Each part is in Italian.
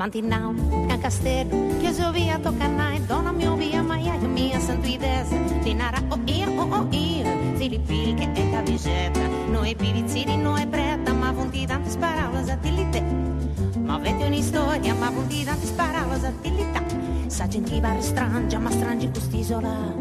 Mantinau, a castello, chiuso via, tocca nai, donna mio via, maiaia mia, santo idese, tinara, oh io, filipil che è cavigetta, noi pivizzini, noi preta, ma punti tante sparaulas a tilite, ma avete un'istoria, ma punti tante sparaulas a tilita, sa gente va strangia, ma strangi quest'isola,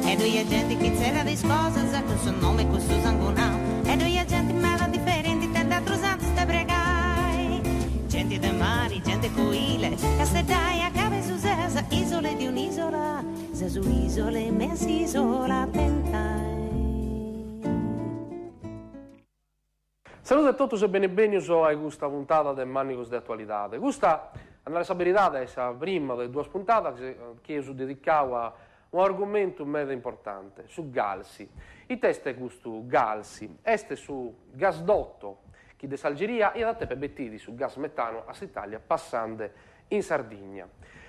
e due gente che c'era di sposa, sa con suo nome, con suo sangunao, e due gente mera differenti, tende a trusante, ste bregai, gente de mari, gente coile, cassedai, a cave su sesa, isole di un'isola, se su isole, messi isola, tentai. Saluto a tutti e benvenuti a questa puntata del Manicos di Attualità. Questa, nella verità, è la prima delle due puntate che io dedicavo a un argomento molto importante, su Galsi. Il testo è questo Galsi, este su gasdotto che de Algeria e adatte per bettiti su gas metano a Italia passando in Sardegna.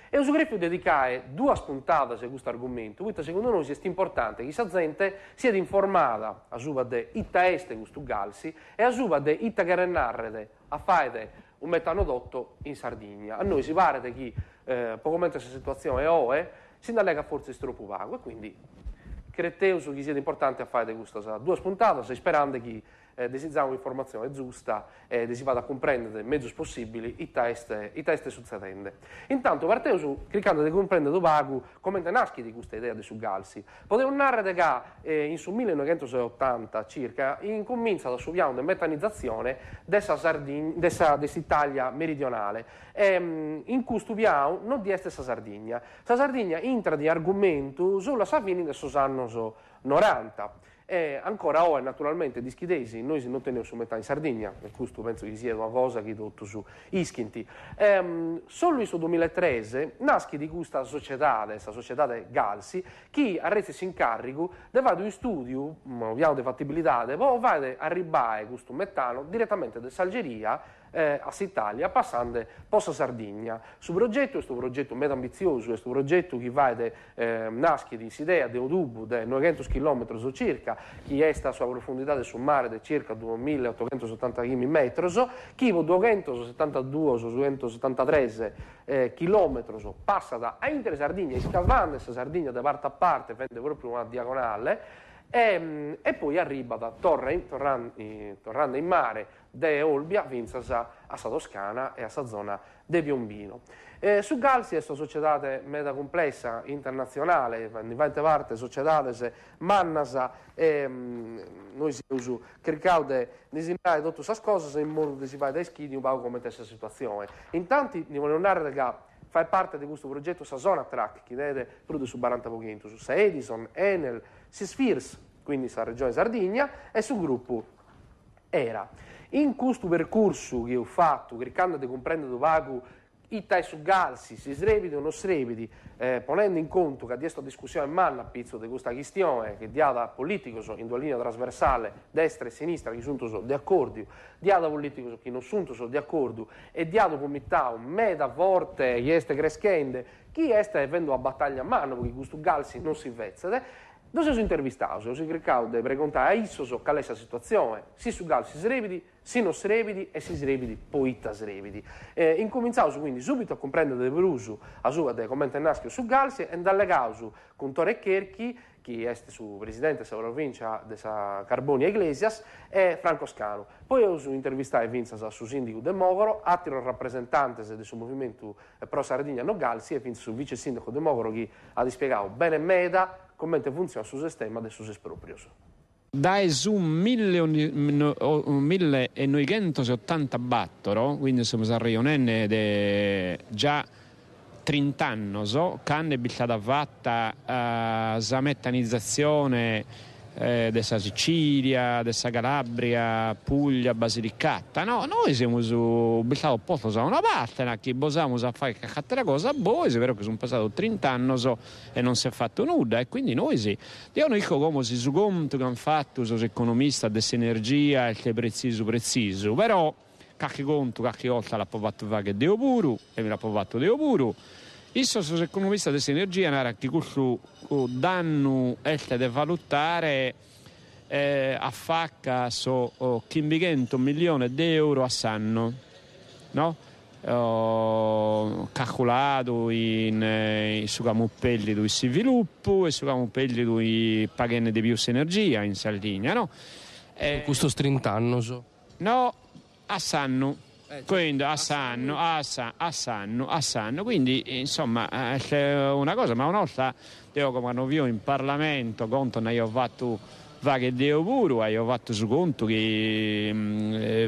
E uso greffio dedicare due spuntate su questo argomento, questo secondo noi è importante che la gente sia informata a suba de ita este questo Galsi e a suba de ita garennarrede a fare un metanodotto in Sardegna. A noi si pare che poco mentre questa situazione è si indalega forse troppo vago e quindi credo che sia importante a fare queste due spuntate sperando che desideriamo informazione giusta e si vada a comprendere mezzo possibili i test succedendo. Intanto partiamo cliccando di comprendere vago come nasce di questa idea di su Galsi. Potevo narrare che in su 1980 circa incomincia da subire una metanizzazione dessa Italia meridionale in cui studiamo non di questa Sardegna. La Sardegna entra di argomento sulla Savini del anni 90. E ancora oggi, naturalmente, di schidesi, noi non teniamo su metà in Sardegna, e questo penso che sia una cosa che tutto su Ischinti. Solo in 2013 nasce di questa società Galsi, che a rete si incarico di fare un studio, un piano di fattibilità, di fare arrivare questo metano direttamente dall'Algeria a Italia, passando possa Sardegna. Questo progetto mega ambizioso, questo progetto che va nasce di idea di un tubo di 900 km circa, che è la sua profondità del mare di circa 2870 km, che 272-273 km passa da Inter Sardegna, scavando questa Sardegna da parte a parte, prende proprio una diagonale, e poi arriva da tornando in mare da Olbia fino a Toscana e a zona di Piombino. Su Galsi è una società meta complessa internazionale, in vante parti società mannasa noi siamo cercando di disegnare tutte queste cose in modo che si va da schidi un po' come questa situazione. Intanto ne voglio narrare che fa parte di questo progetto sa zona track che vede più su 40%, su Edison, Enel, Sisfirs, quindi la regione Sardegna, e sul gruppo ERA. In questo percorso che ho fatto, cercando di comprendere vago i tai su Galsi, si srevidi o non srevidi, ponendo in conto che adesso la discussione è manna a pizzo di questa questione, che diada politico in due linee trasversali, destra e sinistra, che sono di accordo, diada politico che non sono di accordo, e diada comità meda forte, che è crescente, chi è avendo a battaglia a mano, perché questo Galsi non si vezzede. Dove sono intervistato, si cercavo di preguntare a Isso qual è la situazione, se su Galsi si srevidi, se non srevidi e se srevidi poi srevidi. Incominciamo quindi subito a comprendere del Brusu a sua dei commenti nascono su Galsi e dalle cause con Tore Cherchi, che è su presidente della provincia di Carbonia Iglesias, e Franco Scano. Poi ho intervistato Vinza su sindaco de Mogoro, altro rappresentante del suo movimento pro Sardegna no Galsi e Vinza su vice sindaco de Mogoro che ha spiegato bene meda come funziona il sistema del suo esproprio. Dai su 1980 battoro, quindi siamo arrivati già 30 anni, che hanno stata fatta la metanizzazione della Sicilia, della Calabria, Puglia, Basilicata. No, noi siamo stati posto da una parte, che possiamo fare altra cosa, poi è vero che sono passati 30 anni e non si è fatto nulla, e quindi noi io non dico come si su conto che hanno fatto gli economisti dell'energia e che preciso, però qualche conto, qualche volta l'ha fatto fare che Deo puro, e me l'ha fatto Deo puro. I sono economisti dell'energia hanno che questo danno è da valutare a facca so 500 milioni di euro a anno, no? calcolato in su camuppelli dove si sviluppo e su camuppelli dove pagano di più energia in Sardegna, no? Questo strintanno no, a Sanno. Quindi a Sanno, quindi insomma è una cosa, ma una volta io come hanno visto in Parlamento conto ne ho fatto varie deo pure, ho fatto su conto che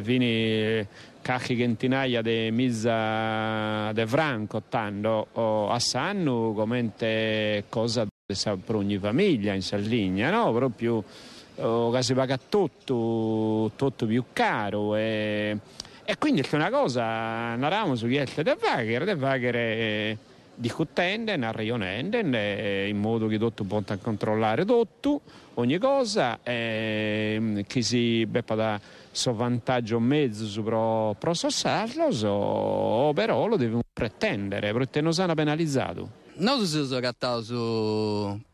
viene qualche centinaia di misa de franco tanto a Sanno come cosa per ogni famiglia in Sardegna, no? Proprio che si paga tutto più caro e quindi è una cosa, andiamo su chiedere da fare discutendo, ragionando in modo che tutto possa controllare tutto, ogni cosa, che si beppa da vantaggio o mezzo su pro sossarlo, però lo dobbiamo pretendere, perché non sono penalizzato. Noi siamo trattati su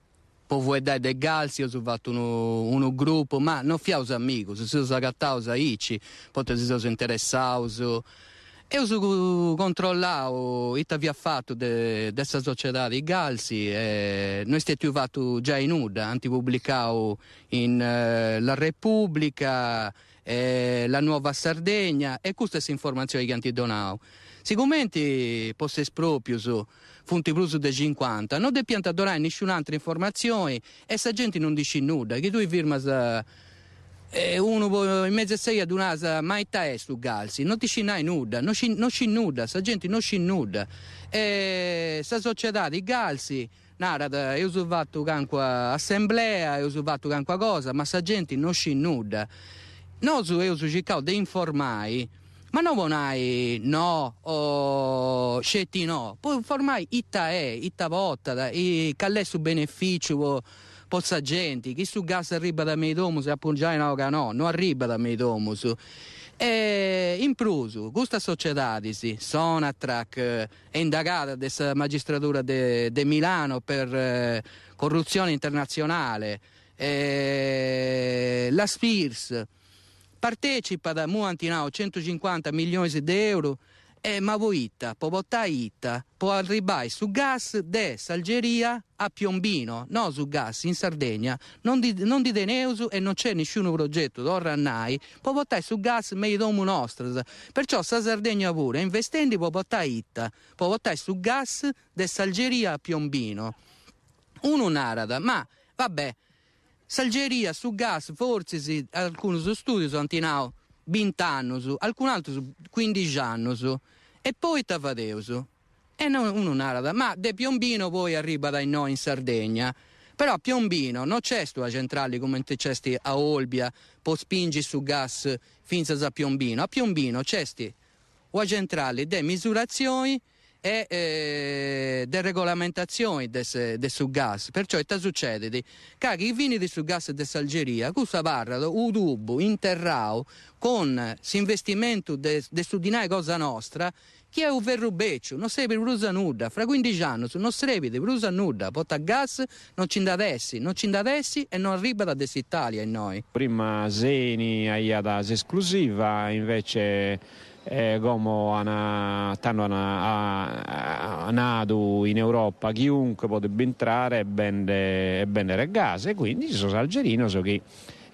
povoedade de Galsi, io ho fatto un gruppo, ma non fiamo amici, si sono trattati a Ici, poi si sono interessati. Io ho controllato che aveva fatto questa società di Galsi, noi stiamo fatto già in UDA, hanno pubblicato in La Repubblica, La Nuova Sardegna, e queste sono informazioni che hanno donato. Sicuramente posso esproprio su fonti plus di 50, non dobbiamo donare nessun'altra informazione e se gente non dice nulla, che tu firma uno in mezzo a sei ad una mai è su Galsi, non dice nulla, non c'è nulla, se gente non c'è nulla. Questa società di Galsi, nada, io ho fatto anche assemblea, io ho fatto anche cosa, ma se gente non c'è nulla. Noi io ho cercato di informare, ma non vuoi no o scetti no, poi formai itta volta, che è su beneficio pozza gente, chi su gas arriva da Meidomus e appoggiare no, non arriva da Meidomus. In plus, questa società Sonatrach è indagata dalla magistratura di Milano per corruzione internazionale, la Spirs partecipa da Muantinao 150 milioni di euro, ma voi può votare può arrivare su gas de Algeria a Piombino, no su gas in Sardegna, non di Deneusu, e non c'è nessun progetto d'Orrannai, può votare su gas meidomu nostro, perciò sa Sardegna pure, investendo può votare su gas de Algeria a Piombino. Uno narada, ma vabbè, Algeria su gas forse alcuni studi sono antinao 20 anni, alcun altro 15 anni, e poi tavadeus. E uno narada, ma de Piombino poi arriva da noi in Sardegna. Però a Piombino non c'è sta centrale come c'è a Olbia, può spingere su gas fino a Piombino. A Piombino c'è una centrale di misurazioni e de regolamentazioni del su gas. Perciò che succede che i vini di su gas dell'Algeria, questa barra un tubo interrao con l'investimento di studiare cosa nostra, che è un verrubeccio, non serve per usare nulla, fra 15 anni non serve per usare nulla, porta gas non ci indadessi e non arriva da Italia in noi. Prima Zeni ha da esclusiva, invece come hanno nato in Europa chiunque potrebbe entrare e vendere gas, e quindi ci sono algerini che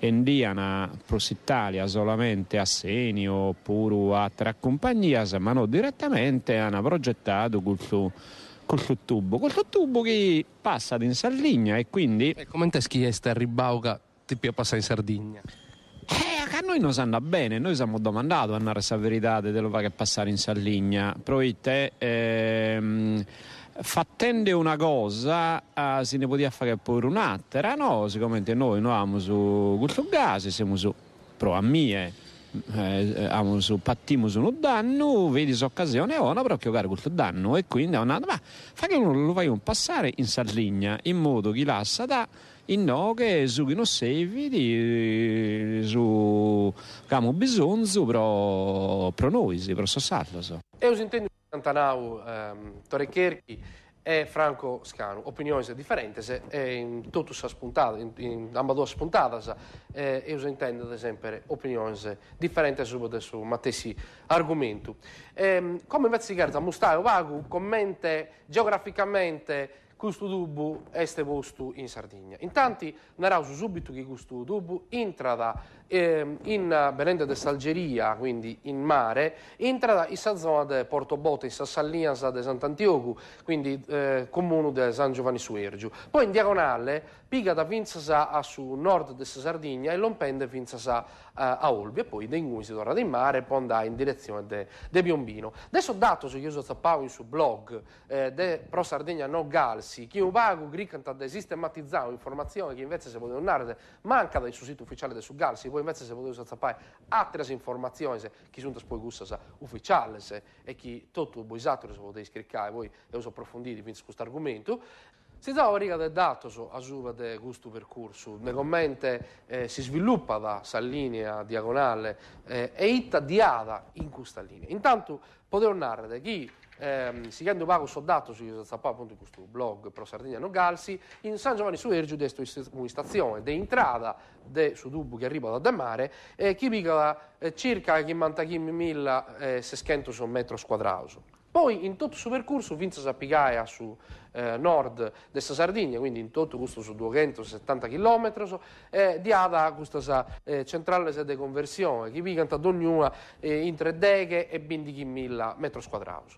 indiano pro Italia solamente a Seni oppure a altre compagnie, ma non direttamente hanno progettato questo tubo che passa in Sardegna, e quindi come te schiesta a Ribauca ti piace passare in Sardegna? A noi non sanno bene, noi siamo domandati a questa verità dello che passare in Sardegna, proite fattende una cosa se ne poteva fare pure un'altra, no? Siccome noi abbiamo su questo gas, siamo su pro a mie, pattiamo su un danno, vedi s'occasione ora per giocare questo danno, e quindi ma fa che uno lo facciamo passare in Sardegna in modo che lascia da in no che su chi non serve su abbiamo bisogno pro noi, pro sossarlo. E us intendo Antanau Torrecherchi e Franco Scanu, opinioni differenti in tutte le spuntate, in ambedue spuntate, io intendo ad esempio opinioni differenti su matessi argomento. Come invece si Mustaio Vagu commenta geograficamente questo dubbio è posto in Sardegna. Intanto, narrò subito che questo dubbio entra in Belenda de Salgeria, quindi in mare, entra in zona di Porto Bote, in Sassallias di Sant'Antioco, quindi comune di San Giovanni Suergiu. Poi in diagonale, piga da Vinzasa su nord di Sardegna e lompende Vinzasa a Olbia, e poi dei si torna in mare e poi andare in direzione de Piombino. Adesso dato su Ioso Zappau in su blog de Pro Sardegna No Galsi, chi un vago gricanta de sistematizzato informazioni che invece se potevano andare manca dal suo sito ufficiale de su Galsi, poi invece se potevano zappare altre informazioni che sono poi gussas ufficiali e chi tutto voi esatto se potete scriccare, poi uso approfonditi su questo argomento. Si trova riga del dato a suva di questo percorso, negomente si sviluppa da Sallinea diagonale e itta diada in questa linea. Intanto potevo narrare chi si chiede un vago soldato su appunto in questo blog Pro Sardegna No Galsi, in San Giovanni Suergiu desto una stazione di entrata su Dubu che arriva da mare che pica circa 50.600 metri quadrati. Poi in tutto il suo percorso vince a piegare su nord della Sardegna, quindi in tutto questo su 270 km, di ada questa centrale di conversione che picanta ad ognuna in 3 deghe e 20.000 metri quadrati.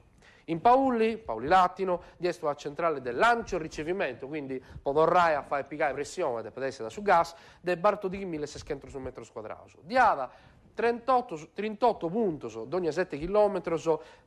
In Pauli Latino, dietro la centrale del lancio e ricevimento, quindi podorrai a fare piegare pressione da pedestre da su gas, del Bartodì 1.600 metri quadrati. Di ada 38 punti ad ogni 7 km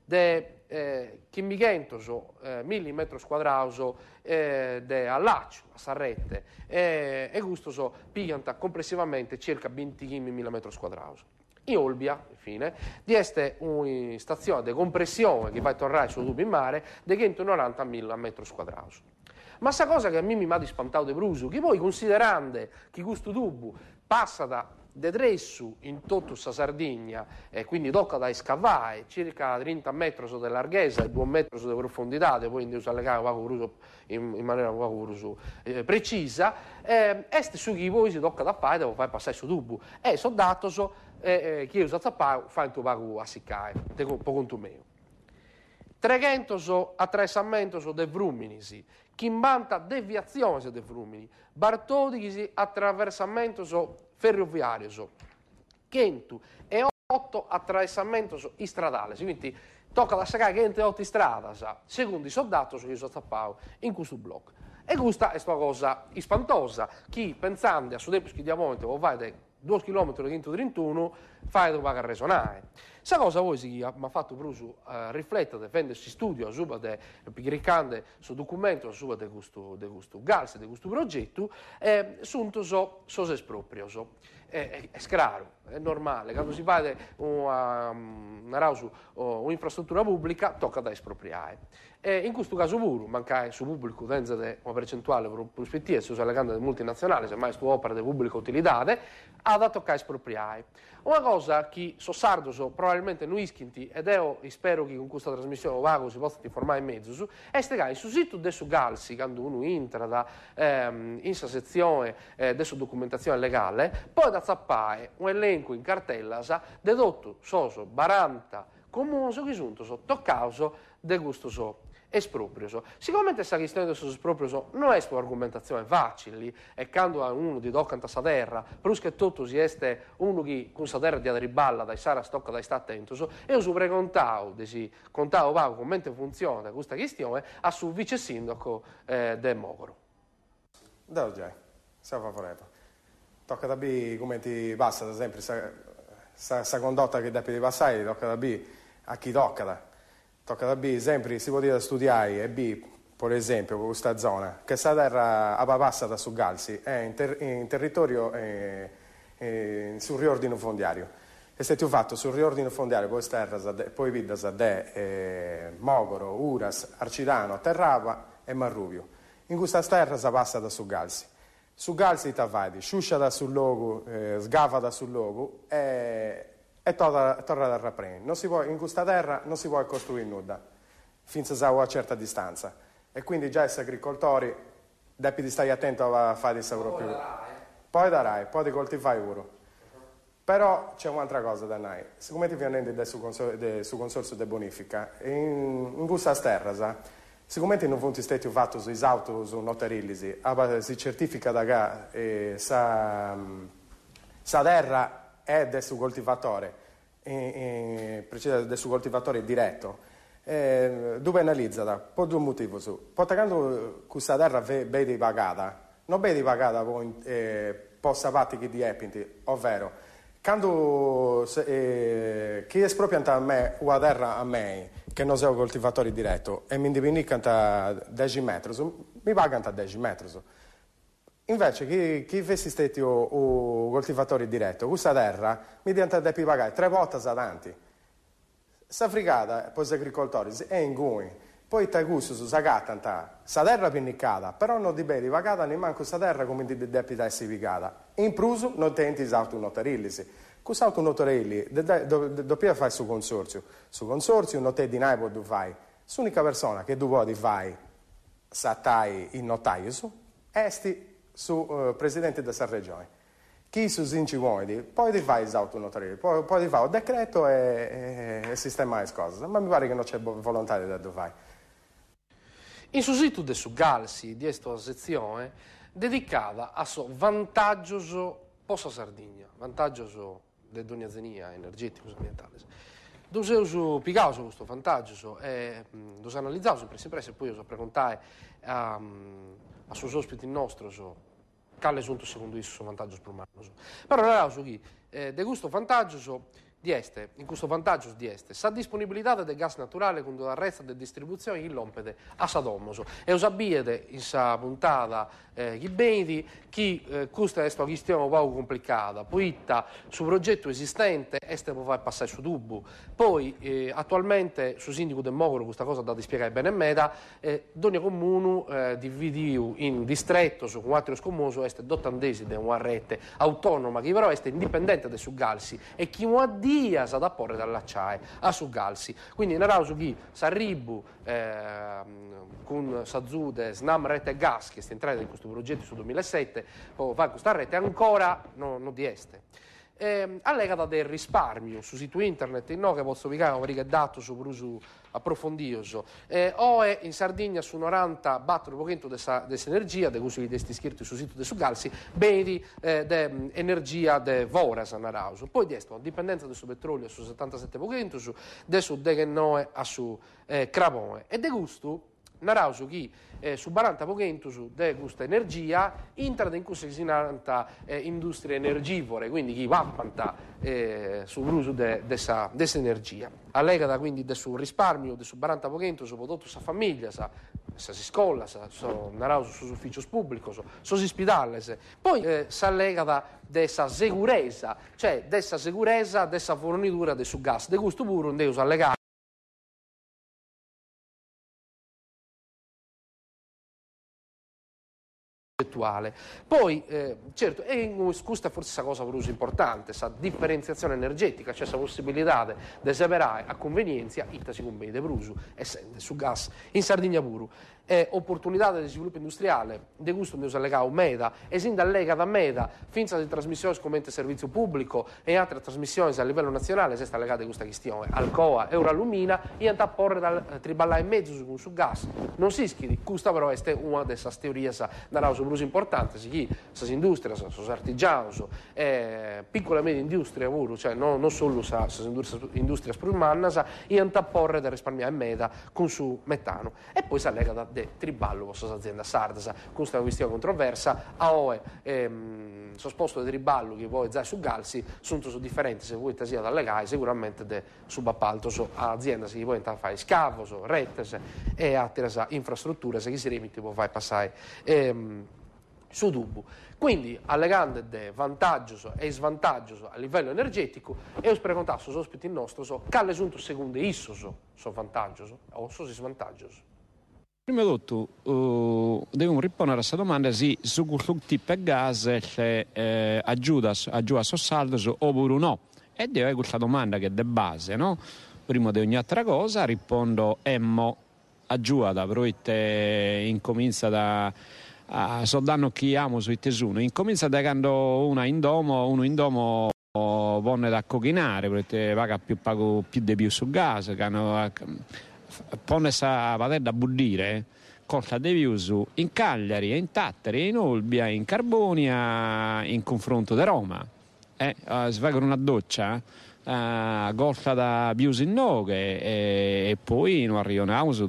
de 500 millimetri quadrati de allaccio, a Sarrette, e questo piganta complessivamente circa 20.000 metri quadrati. In Olbia, infine, di essere una stazione di compressione che va a tornare sul tubo in mare di 190.000 metri quadrati. Ma questa cosa che a me mi ha spantato di bruso, che poi considerando che questo tubo passa da Dedressu in tutta la Sardegna e quindi tocca da scavare circa 30 metri di larghezza e 2 metri di profondità, poi in in maniera poco precisa, este su chi voi si tocca da fare, devo fare passare su tubo e sono dato che io so fare un tuo pago a siccare, un po' conto mio. 300 attraversamenti de Vruminisi, chimbanta deviazioni de Vrumini, Bartodisi attraversamento ferroviario, 100 e 8 attraversamenti stradali, quindi tocca da sagare 8 strade, secondo i soldati che sono zappati in questo blocco. E questa è una cosa spantosa, chi pensando a suo tempo che diamante o vai 2 km dentro 31 fai da pagare resonare. Questa cosa voi si mi ha fatto bruso riflettere, vendersi studio a suba de pigricande su documento a suba de questo Galsi, di questo progetto, sunto so esproprio. È scraro, è normale, quando si fa un'infrastruttura pubblica tocca da espropriare. In questo caso pure, manca su pubblico dentro una percentuale prospettiva, se usa le grandi multinazionali, semmai su opera di pubblica utilità, ha da toccare espropriare. Una cosa che sardo probabilmente non ischinti, ed io spero che con questa trasmissione vago si possa informare in mezzo, è che sul sito del Galsi, quando uno entra in questa sezione della documentazione legale, poi da zappare un elenco in cartella dedotto soso 40 comuni che sono sotto causa di questo esproprio. Sicuramente questa questione del esproprio non è un'argomentazione facile, e quando uno di tocca questa terra, plus che tutto si è uno che con questa terra di riballa dai Sara stocca dai sta attento, e io su precontavo, come funziona questa questione, a su vice sindaco del Mogoro. Da già, siamo favorevoli. Tocca da B come ti passa, ad esempio, questa condotta che deve passare, tocca da B a chi tocca. Tocca da B, sempre si può dire studiare, e B, per esempio, con questa zona, che questa terra passa da su Galsi, è in territorio sul riordino fondiario. E se tu fatto sul riordino fondiario, poi vedi da Mogoro, Uras, Arcidano, Terrava e Marruvio. In questa terra passa da su Galsi. Su Galsi ti vai, sciuscia da sul logo, sgava da sul logo e torna a riprendere. In questa terra non si può costruire nulla, finché a una certa distanza. E quindi già gli agricoltori devono stare attenti a fare questa proprio. Poi darai, poi ti coltivare oro. Però c'è un'altra cosa da noi. Siccome ti viene su consorzio di bonifica, in questa terra, siccome non sono stati fatti sui auto su notarillisi, si certifica da che sa terra è del suo coltivatore, del suo coltivatore diretto, dove analizza per due motivi. Quando questa terra vedi pagata, non vedi pagata possa fatti di epinti, ovvero quando chi esproprianta a me una terra a me, che non sei un coltivatore diretto, e mi individuano 10 metri, mi pagano 10 metri. Invece chi avessi stato un coltivatore diretto, questa terra mi diventa di pagare 3 volte tanti. Questa frigata per gli agricoltori è in cui poi ti gusto su sagata sa terra pinnicata, però non ti vedi pagata neanche questa terra come ti debita essere pagata. In pruso non tenti esauto notarillisi. Questo auto notarilli doppia fare su consorzio. Su consorzio non te di nai può fare. L'unica persona che tu puoi fare satai in notaio su esti su presidente della regione. Chi su sinci vuoi poi ti fai esauto notarilli, poi ti fa un decreto e sistema le cose. Ma mi pare che non c'è volontà di da fare. In suscito su Galsi di questa sezione dedicata a so vantaggioso possa Sardegna, vantaggioso de doniazenia energeticos ambientales. Dos eu pigaus questo vantaggioso e dos analizzaus sempre e poi us preguntai a sus ospiti nostros quale sunt secondo isso vantaggio per umano. Però era che de questo vantaggioso di este, in questo vantaggio di este, sa disponibilità del gas naturale con la resta di distribuzione che lompede a Sadomoso. E usabiede in sa puntata i beni che questa è una questione un po' complicata, poi su progetto esistente este può fare passare su tubo, poi attualmente su sindaco del Mogoro questa cosa da spiegare bene e meda, ogni comune dividiu in distretto su 4 scomoso este dottandesi di una rete autonoma che però è indipendente da su Galsi e chi non ha dia sa da porre dall'acciaio a su Galsi. Quindi nella su chi s'arribu con Sazude, Snam Rete e Gas che sta entrando in questo progetto su 2007 poi fa questa rete ancora non di este. Allegata del risparmio su sito internet no che posso ubicare un dato su uso approfondito o è in Sardegna su 90 battono pochino dessa energia de uso di questi iscritti su sito de su Galsi beni de energia de Voras a Narauso poi di esto dipendenza del suo petrolio su 77 pochino su adesso de che no a su Crabone e de gusto Narauso chi su 40 pochento su de questa energia entra in questa industrie energivore, quindi chi vappanta sull'uso dessa energia. Allegata quindi del suo risparmio, del suo 40 pochento, soprattutto sa famiglia, sa si scolla, Narauso su ufficio pubblico, su si spidale. Poi s'allegata dessa sicurezza, cioè dessa sicurezza, dessa fornitura del suo gas, de questo pure un deus allegare. Poi, certo, e questa forse è una cosa per uso importante, questa differenziazione energetica, cioè questa possibilità di separare a convenienza, ita si convene per uso, essendo su gas in Sardegna pure, opportunità di sviluppo industriale, di questo mi usa legato MEDA, e sin dall'lega da MEDA, fino alle trasmissioni come servizio pubblico e altre trasmissioni a livello nazionale, si sta legata a questa questione, Alcoa, Euralumina, e andare a porre dal triballare in mezzo su gas, non si schidi, questa però è una delle teorie da uso importante, si queste industrie, sono artigiani, piccole e medie industrie, cioè non solo queste industrie sprummannas, e andare a porre da risparmiare in MEDA con su metano, e poi si allega da triballo questa azienda sarda, questa è una questione controversa, a OE sosposto di triballo che poi già su Galsi sono differenti se vuoi sia da legare sicuramente de subappalto so azienda se poi fare scavo, so rete e altre infrastrutture se chi si rimette può fare passare su tubo. Quindi allegando de vantaggio e svantaggio a livello energetico e ho preguntato su ospiti nostri quale sono secondo isso so vantaggio o so svantaggio. Prima di tutto, devo rispondere a questa domanda se su questo tipo di gas aiuta a saldo oppure no. E devo questa domanda che è di base, no? Prima di ogni altra cosa rispondo emmo aggiuada, proite incomincia da so danno chi amo sui tesuni, incomincia da quando uno in domo vonne da cocchinare, perché paga pago più di più su gas, pone sa patella a buddire, colta di più su in Cagliari, in Tattari, in Olbia, in Carbonia, in confronto da Roma. Si fa con una doccia, colta da più in noghe e poi non arriviamo su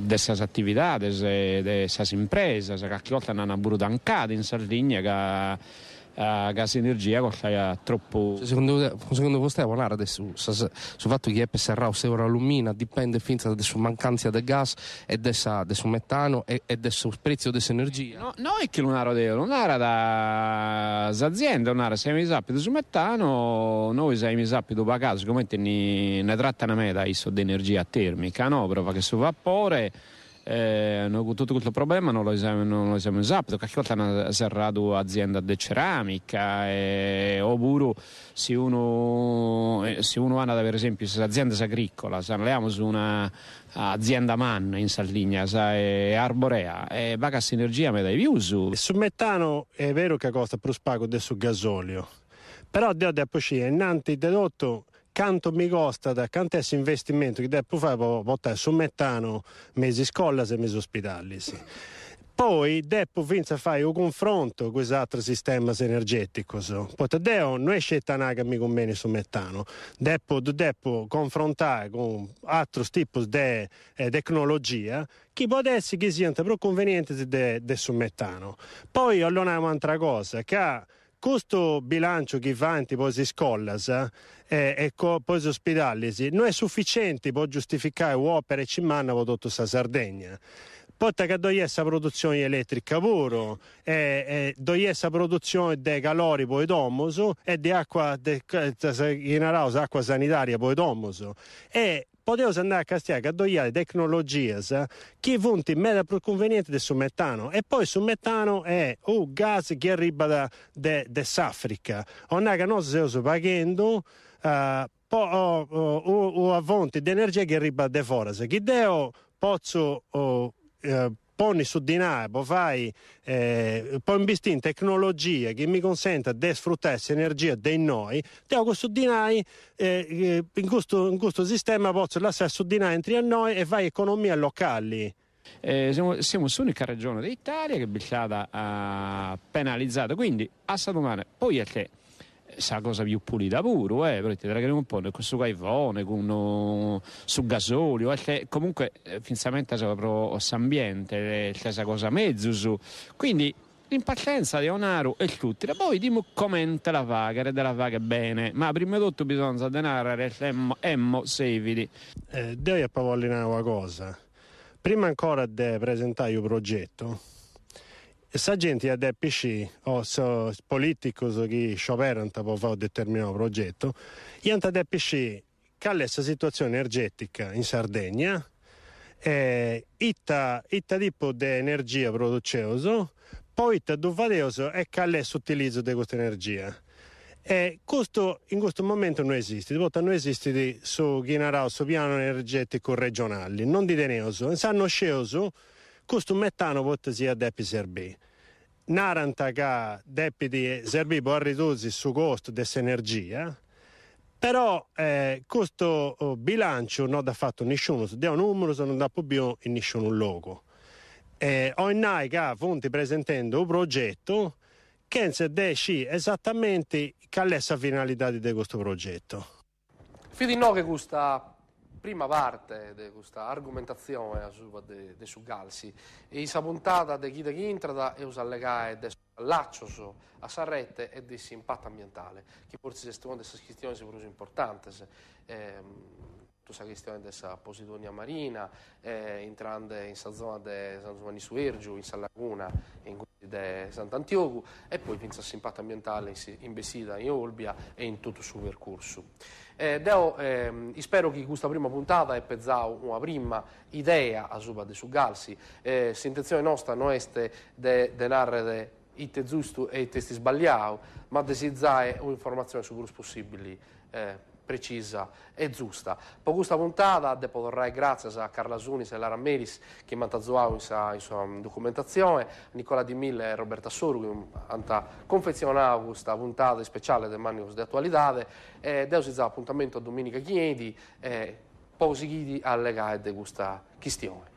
dessas attività, dessas imprese, qualche volta non hanno voluto ancora in Sardegna che gas energia costa troppo. Secondo voi parlare adesso sul fatto che è serrato se ora l'allumina dipende finta da sua mancanza di gas e del suo metano e del suo prezzo dell'energia? No, è che l'unara da azienda, l'unara se mi sapete su metano, noi se mi sapete da caso, come ne trattano a me da iso di energia termica, no? Però che su vapore tutto questo problema non lo siamo sapendo, qualche volta hanno serrato azienda di ceramica oppure se uno ha per esempio se aziende agricole, se andiamo su una azienda man in Sardegna, è arborea e va cassa energia me dai più su. Sul metano è vero che costa più spago del sul gasolio, però dopo c'è innanti dedotto quanto mi costa da quant'è investimento che devo fare per votare sul metano mesi scuola e mesi ospedali. Sì. Poi devo finire a fare un confronto con questi altri sistemi energetici. Poi non è scelta che mi conviene sul metano, devo confrontare con altri tipi di tecnologia che può essere che siano più convenienti sul metano. Poi allora un'altra cosa, che questo bilancio che fa poi si scolla e poi si ospedali non è sufficiente per giustificare l'opera e ci manna tutta la Sardegna. Poi che dove è la produzione elettrica pure, dove è la produzione di calori poi domoso e di acqua, acqua sanitaria poi domoso. E potevo andare a castigare dove le tecnologie che vanno meno più convenienti del metano. E poi sul metano è gas che arriva dall'Africa. Non è che noi stiamo pagando o a fonti di energia che arriva da fuori. Che devo posso poni su di noi, poi investire in tecnologia che mi consenta di sfruttare questa energia di noi, devo su di noi in questo sistema posso lasciare su di noi entri a noi e vai economia locali. Siamo l'unica regione d'Italia che è stata penalizzata, quindi a sta domanda poi è che sa cosa più pulita pure, perché un po' con questo caivone, su gasolio, comunque finalmente c'è proprio l'ambiente, c'è questa cosa mezzo su, quindi l'impaccenza di Onaru e tutti, poi dimo commenta la vaga, della vaga bene, ma prima di tutto bisogna denare emmo sevidi. Devo appavollinare una cosa, prima ancora di presentare il progetto, sa gente a PC o politici che scioperano per fare un determinato progetto, hanno a PC qual è la situazione energetica in Sardegna, itta tipo di energia produceoso, poi doveroso e qual è l'utilizzo di questa energia. Questo in questo momento non esiste, non esiste su piano energetico regionale, non di teneoso, sanno sceoso. Questo metano può sia depi servire. Naranta che depi servire per ridurre il costo dell'energia, però questo bilancio non ha fatto nessuno, da un numero non ha più in nessun luogo. Ogni che fonti presentando un progetto che si dice esattamente qual è la finalità di questo progetto. Fidi no che questa prima parte di questa argomentazione su Galsi e la puntata di chi entra e usa legare all'accio a Sarrette e di impatto ambientale che forse è una delle questioni più importanti tutta la questione della posidonia marina entrando in questa zona di San Giovanni su Ergiu, in San Laguna in di Sant'Antioco e poi penso all'impatto ambientale in Besida, in Olbia e in tutto il suo percorso. Spero che questa prima puntata abbia pensato una prima idea su Galsi. L'intenzione nostra non è di narrare ite giusto e i testi sbagliati, ma desiderare un'informazione su più possibili precisa e giusta. Per questa puntata devo tornare grazie a Carla Sunis e Lara Meris che mi hanno aiutato in sua documentazione, Nicola Di Mille e Roberta Soru che hanno confezionato questa puntata speciale del Manicos di Attualità e devo appuntamento a domenica chiedi e poi seguiti alle gare di questa questione.